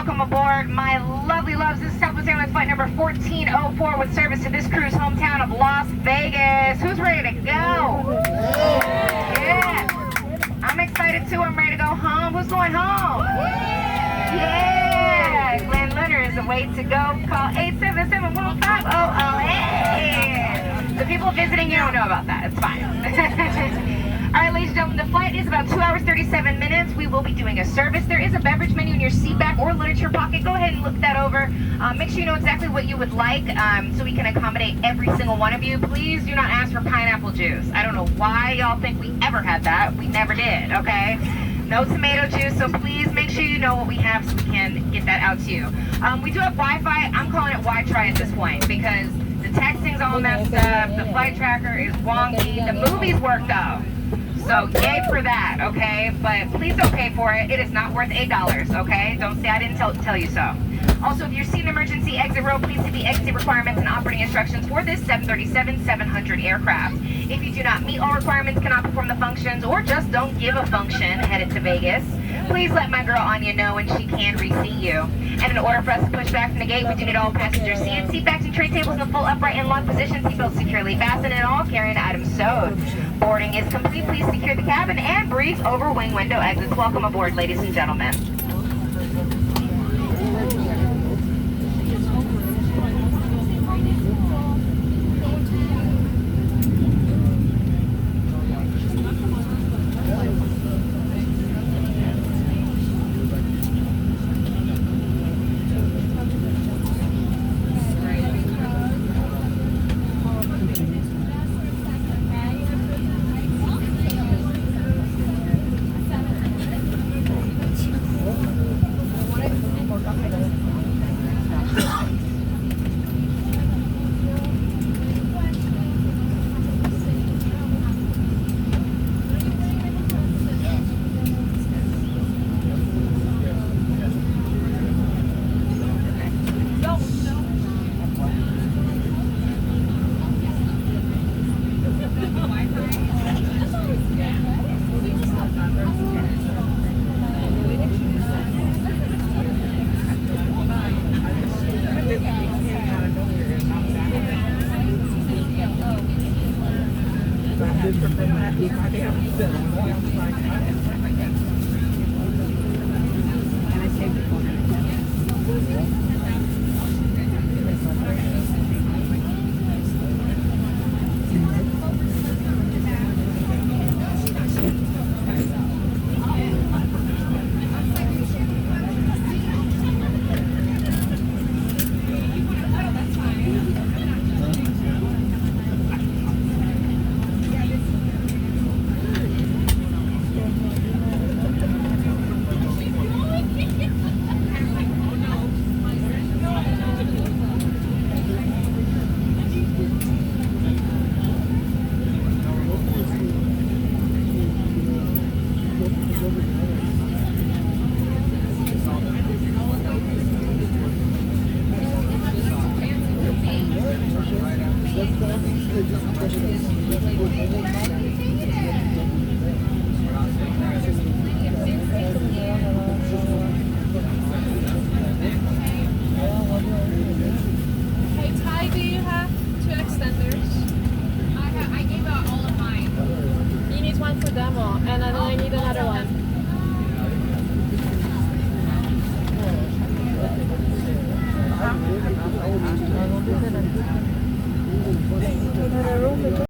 welcome aboard, my lovely loves. This is Southwest Airlines flight number 1404 with service to this crew's hometown of Las Vegas. Who's ready to go? Yeah. I'm excited too. I'm ready to go home. Who's going home? Yeah. Glenn Leonard is the way to go. Call 877-150-00. Hey. The people visiting, you don't know about that. It's fine. All right, ladies and gentlemen, the flight is about 2 hours, 37 minutes. We will be doing a service. There is a beverage menu in your seat back or literature pocket. Go ahead and look that over. Make sure you know exactly what you would like so we can accommodate every single one of you. Please do not ask for pineapple juice. I don't know why y'all think we ever had that. We never did, okay? No tomato juice, so please make sure you know what we have so we can get that out to you. We do have Wi-Fi. I'm calling it Wi-Try at this point because the texting's all messed up. The flight tracker is wonky. The movies work though. So yay for that, okay? But please don't pay for it. It is not worth $8, okay? Don't say I didn't tell you so. Also, if you're seeing emergency exit row, please see the exit requirements and operating instructions for this 737-700 aircraft. If you do not meet all requirements, cannot perform the functions, or just don't give a function headed to Vegas, please let my girl Anya know and she can reseat you. And in order for us to push back from the gate, we do need all passenger seats, seat backs, and tray tables in full upright and locked position, seatbelts securely fastened, and all carrying items stowed. Boarding is complete. Please secure the cabin and brief over wing window exits. Welcome aboard, ladies and gentlemen.